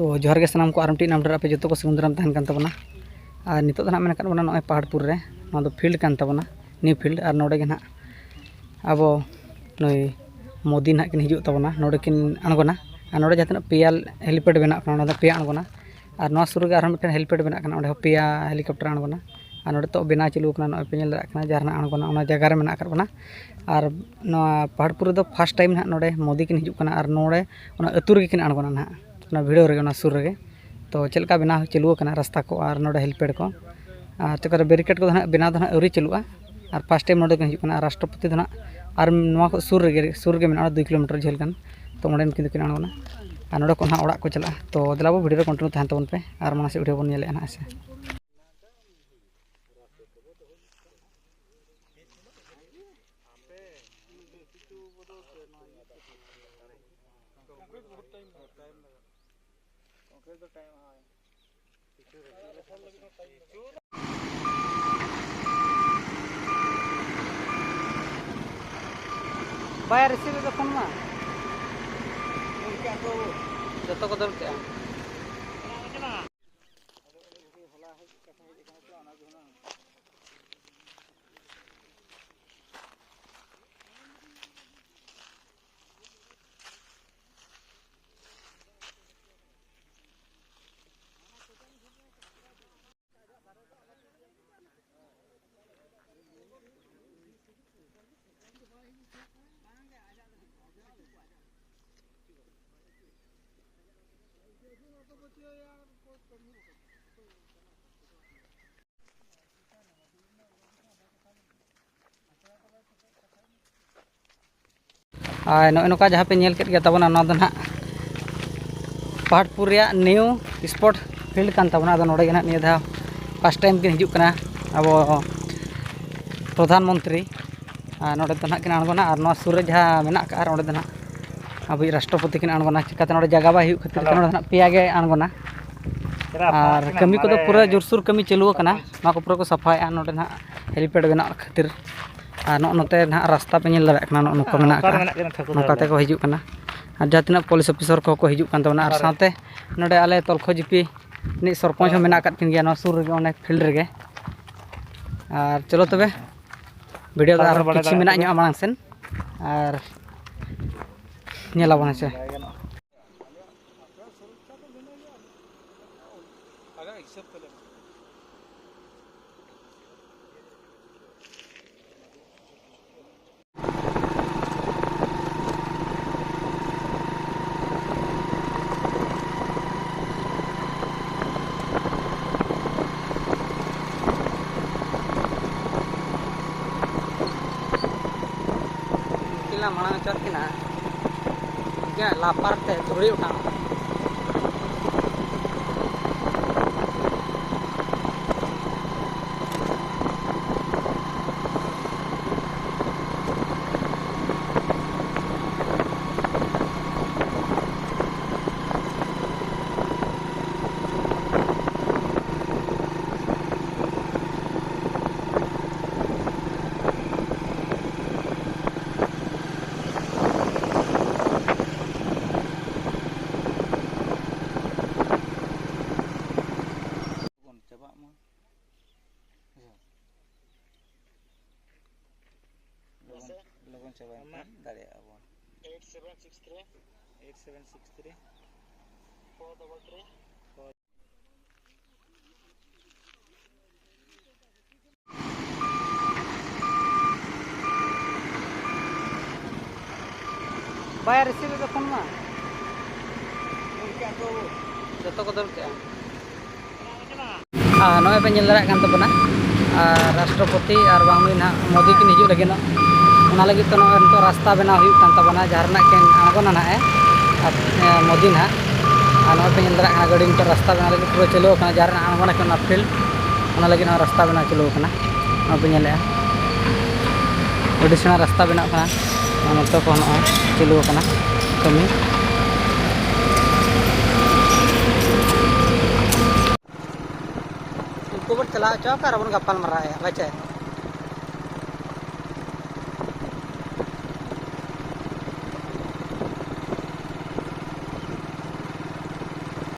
तो जोहार के सामान को आर मिट्टी नाम पे जो को समुद्रम तहन कान तबना और नितो ना मेन कान नॉय पहाड़पुर रे ना फील्ड कान तबना न्यू फील्ड और नोडे के ना अब नई मोदी ना किन हिजुग तबना नोडे किन अणगोना और नोडे जतना पेया हेलीपैड बना पेया अणगोना और नवा सुर के मिट्टन हेलीपैड बना पेया हेलीकॉप्टर अणगोना और नोडे तो बना चालू नॉय पे जहाँ अणगोना जगह रे मेना बना और पहाड़पुर दो फर्स्ट टाइम ना नोडे मोदी किन हिजुग और नोडे अतु रे किन अणगोना ना भिडियो रे सुर रे तो चलका बना चालू रास्ता को और नोडे हेलीपैड को और चक्कर बैरिकेड को बना अवरी चलूआ और फर्स्ट टाइम नोडे हिजुग राष्ट्रपति दो और नवा सुर रे मेना 2 किलोमीटर झेल कान तो ओंडे किन किन अणगोना और नोडे को ओड़ा को चला तो दिलाबो वीडियो कंटिन्यू तहन तबन पे और माना से वीडियो बन नेले ना से बाय रिसीव द फोन मा जतो को दर के नौका जहाँ पे नेल के तबना ना पहाड़पुर न्यू स्पॉट फील्ड कान तबना नोडे के निया धा फर्स्ट टाइम किन हिजुग अब प्रधानमंत्री नोडे तो किन अणगोना और नवा सुर जहाँ मेना का ओंडे दो अब राष्ट्रपति किन अणगोना चिकाते नोडे जगह बाय खातिर नोडे पेया गे अणगोना और कमी को पूरा जोरसोर कमी चालू को पूरा को सफाया नोडे हेलीपैड बना खातिर और नोते रास्ता पे नेल दाड़ा नुको नौकाते को हिजुग और जहाँ तीन पुलिस ऑफिसर को हिजुग और साथे नोडे आले तलखो जीपी नि सरपंच मेना किन गया सुर रे फील्ड रे और चलो तबे वीडियो और किसी मेना मांग सेन और नेलाबन से मांग चलकिना लापार ते धुड़ी उठा लगन चबाय दाड़े आबो 8763 433 बाय रिसीव द फोन मा जतो को दर के नॉय पे नेल दाड़ा कान तबना राष्ट्रपति और बांग ना मोदी किन हिजुग लगे लगे तो तो रास्ता बना तबना जहाँ के अणगोना ना मोदी ना और पे नेल दाड़ा गाड़ी तो रास्ता बना लगे पूरा चालू जहाँ अणगोना के फील्ड लगे रास्ता बना चालू पे नेले सेना रास्ता बना नोते को चालू कमी उनको चला चौका बन गपाल मारा बचे